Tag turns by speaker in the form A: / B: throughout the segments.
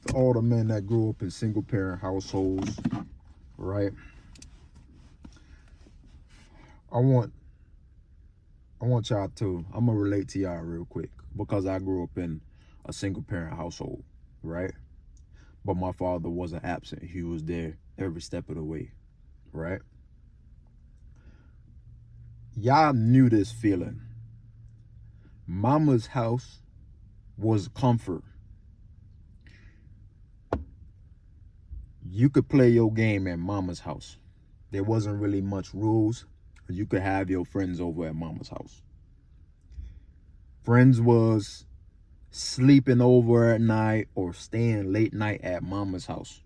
A: To all the men that grew up in single parent households, right? I want y'all to, I'm gonna relate to y'all real quick because I grew up in a single parent household, right? But my father wasn't absent. He was there every step of the way, right? Y'all knew this feeling. Mama's house was comfort. You could play your game at mama's house. There wasn't really much rules. You could have your friends over at mama's house. Friends was sleeping over at night or staying late night at mama's house,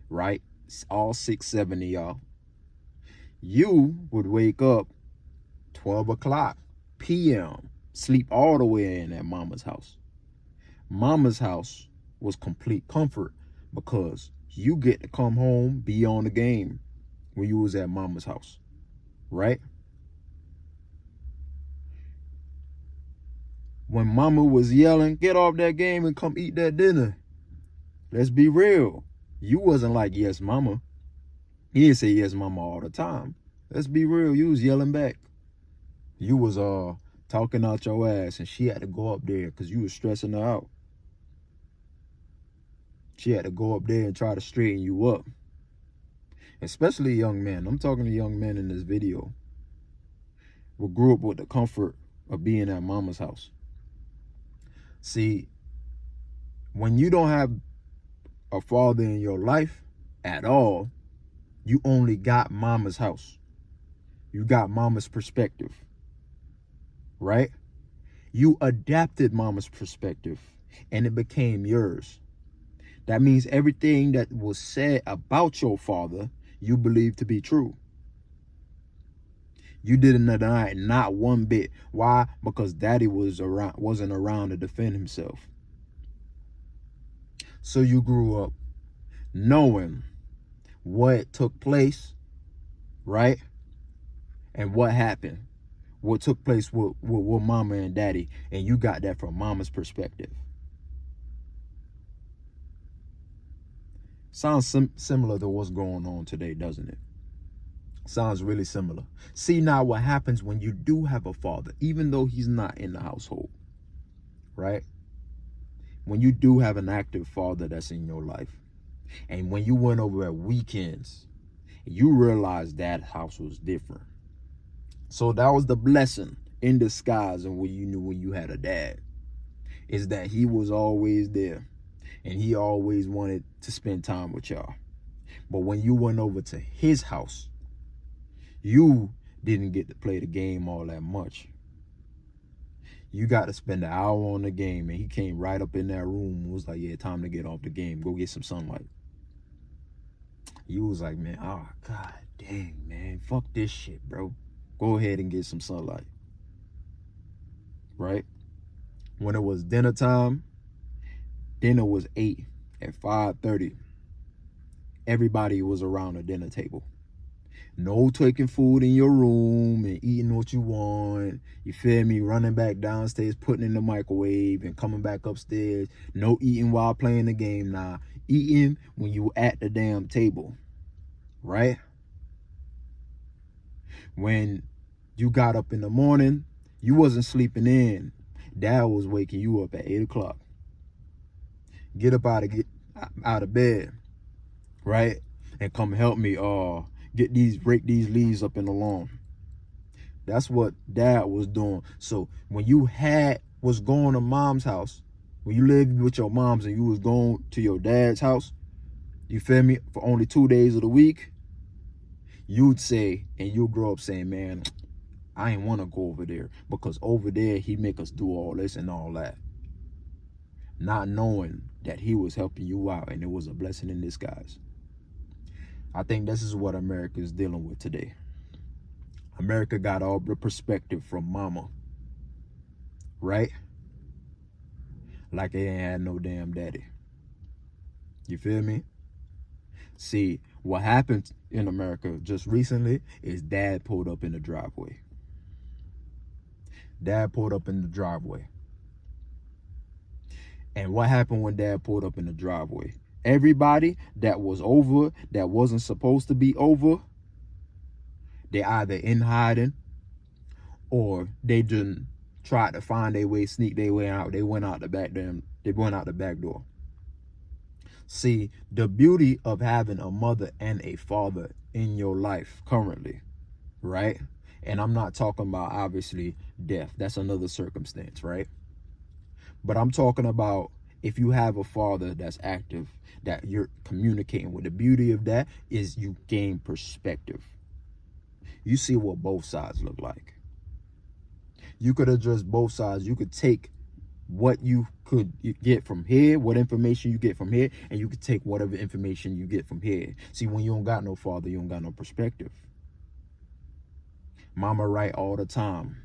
A: right? All 6, 7 of y'all. You would wake up 12 o'clock p.m., sleep all the way in at mama's house. Mama's house was complete comfort because you get to come home, be on the game when you was at mama's house, right? When mama was yelling, get off that game and come eat that dinner. Let's be real. You wasn't like, yes, mama. He didn't say yes, mama all the time. Let's be real. You was yelling back. You was talking out your ass, and she had to go up there because you was stressing her out. She had to go up there and try to straighten you up. Especially young men. I'm talking to young men in this video. We grew up with the comfort of being at mama's house. See, when you don't have a father in your life at all, you only got mama's house. You got mama's perspective, right? You adapted mama's perspective and it became yours. That means everything that was said about your father, you believe to be true. You didn't deny it, not one bit. Why? Because daddy wasn't around to defend himself. So you grew up knowing what took place, right? And what happened. What took place with mama and daddy. And you got that from mama's perspective. Sounds similar to what's going on today, doesn't it? Sounds really similar. See now what happens when you do have a father, even though he's not in the household, right? When you do have an active father that's in your life, and when you went over at weekends, you realized that house was different. So that was the blessing in disguise, and what you knew when you had a dad, is that he was always there, and he always wanted to spend time with y'all. But when you went over to his house, you didn't get to play the game all that much. You got to spend an hour on the game, and he came right up in that room and was like, yeah, time to get off the game. Go get some sunlight. You was like, man, oh, god dang, man. Fuck this shit, bro. Go ahead and get some sunlight. Right? When it was dinner time, dinner was 8. At 5:30, everybody was around the dinner table. No taking food in your room and eating what you want. You feel me? Running back downstairs, putting in the microwave and coming back upstairs. No eating while playing the game. Nah, eating when you at the damn table, right? When you got up in the morning, you wasn't sleeping in. Dad was waking you up at 8 o'clock. Get up out of bed, right? And come help me break these leaves up in the lawn. That's what dad was doing. So when you was going to mom's house, when you lived with your moms and you was going to your dad's house, you feel me, for only 2 days of the week, you'd say, and you'll grow up saying, man, I ain't want to go over there because over there he make us do all this and all that. Not knowing that he was helping you out and it was a blessing in disguise. I think this is what America is dealing with today. America got all the perspective from mama, right? Like they ain't had no damn daddy. You feel me? See, what happened in America just recently is dad pulled up in the driveway. Dad pulled up in the driveway. And what happened when dad pulled up in the driveway? Everybody that was over, that wasn't supposed to be over, they either in hiding or they didn't try to find their way, sneak their way out. They went out the back door. See, the beauty of having a mother and a father in your life currently, right? And I'm not talking about obviously death. That's another circumstance, right? But I'm talking about if you have a father that's active, that you're communicating with. The beauty of that is you gain perspective. You see what both sides look like. You could address both sides. You could take what you could get from here, what information you get from here, and you could take whatever information you get from here. See, when you don't got no father, you don't got no perspective. Mama right all the time.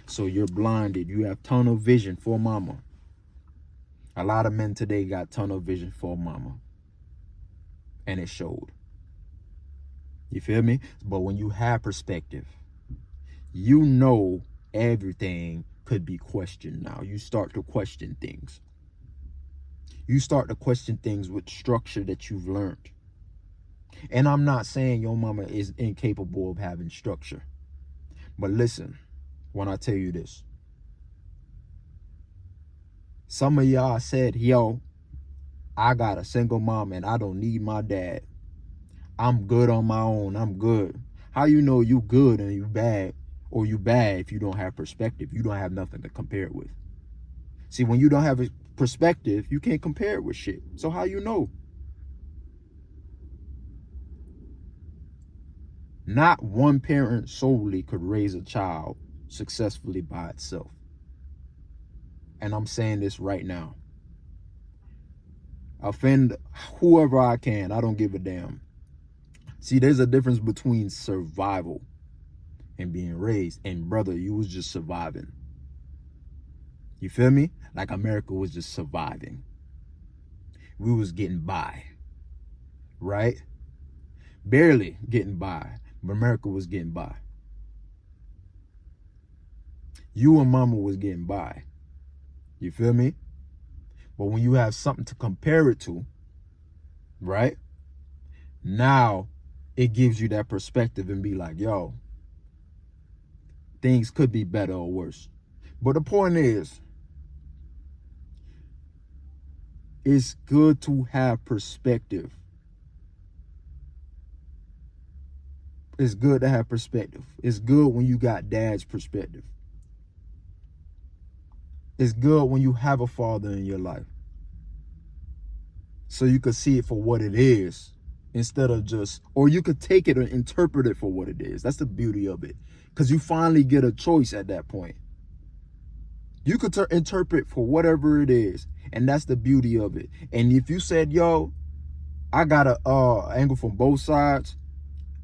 A: So you're blinded. You have tunnel vision for mama. A lot of men today got tunnel vision for mama. And it showed. You feel me? But when you have perspective, you know everything could be questioned now. You start to question things. You start to question things with structure that you've learned. And I'm not saying your mama is incapable of having structure. But listen, when I tell you this, some of y'all said, yo, I got a single mom and I don't need my dad. I'm good on my own. I'm good. How you know you good and you bad, or you bad if you don't have perspective? You don't have nothing to compare it with. See, when you don't have a perspective, you can't compare it with shit. So how you know? Not one parent solely could raise a child successfully by itself. And I'm saying this right now. Offend whoever I can. I don't give a damn. See, there's a difference between survival and being raised. And brother, you was just surviving. You feel me? Like America was just surviving. We was getting by. Right? Barely getting by. But America was getting by. You and mama was getting by. You feel me? But when you have something to compare it to, right? Now it gives you that perspective and be like, yo, things could be better or worse. But the point is, it's good to have perspective. It's good to have perspective. It's good when you got dad's perspective. It's good when you have a father in your life, so you could see it for what it is instead of just, or you could take it and interpret it for what it is. That's the beauty of it, because you finally get a choice at that point. You could interpret for whatever it is, and that's the beauty of it. And if you said, yo, I got a angle from both sides,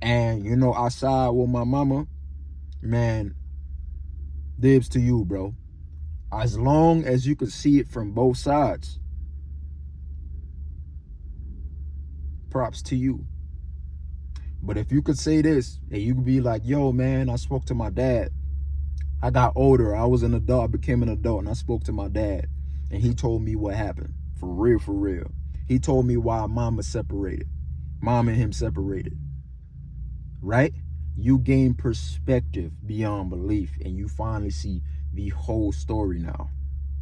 A: and you know I side with my mama, man, dibs to you, bro. As long as you could see it from both sides, props to you. But if you could say this, and you could be like, yo, man, I spoke to my dad. I got older. I was an adult. I became an adult, and I spoke to my dad, and he told me what happened. For real, for real. He told me why mama separated. Mom and him separated. Right? You gain perspective beyond belief, and you finally see the whole story now,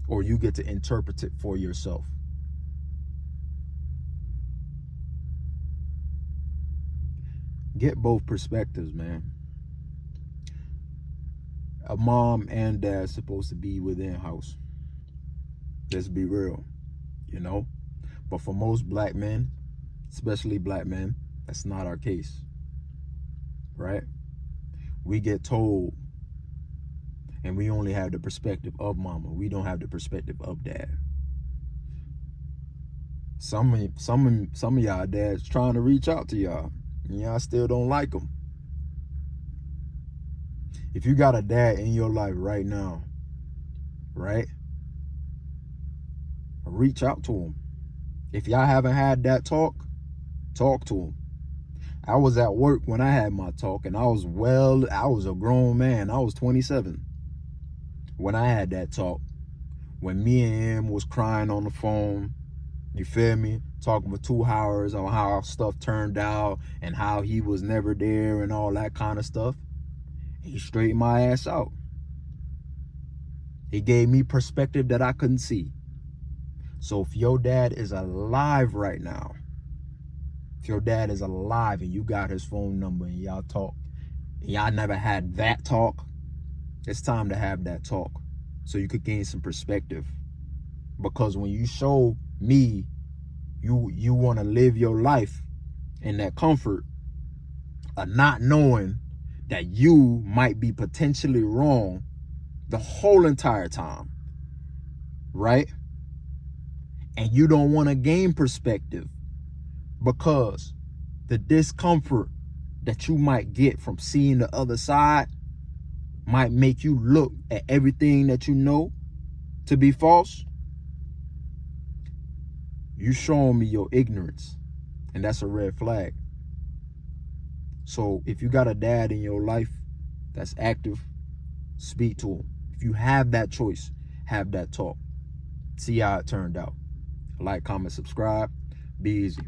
A: or you get to interpret it for yourself. Get both perspectives, man. A mom and dad supposed to be within house. Let's be real, you know. But for most black men, especially black men, that's not our case, right? We get told, and we only have the perspective of mama. We don't have the perspective of dad. Some of y'all dads trying to reach out to y'all, and y'all still don't like them. If you got a dad in your life right now, right, reach out to him. If y'all haven't had that talk to him. I was at work when I had my talk, and I was a grown man. I was 27 when I had that talk when me and him was crying on the phone, you feel me? Talking for 2 hours on how stuff turned out and how he was never there and all that kind of stuff. He straightened my ass out. He gave me perspective that I couldn't see. So if your dad is alive right now, if your dad is alive and you got his phone number and y'all talk, and y'all never had that talk, it's time to have that talk so you could gain some perspective. Because when you show me you want to live your life in that comfort of not knowing that you might be potentially wrong the whole entire time, right? And you don't want to gain perspective because the discomfort that you might get from seeing the other side might make you look at everything that you know to be false. You showing me your ignorance, and that's a red flag. So if you got a dad in your life that's active, speak to him. If you have that choice, have that talk. See how it turned out. Like, comment, subscribe. Be easy.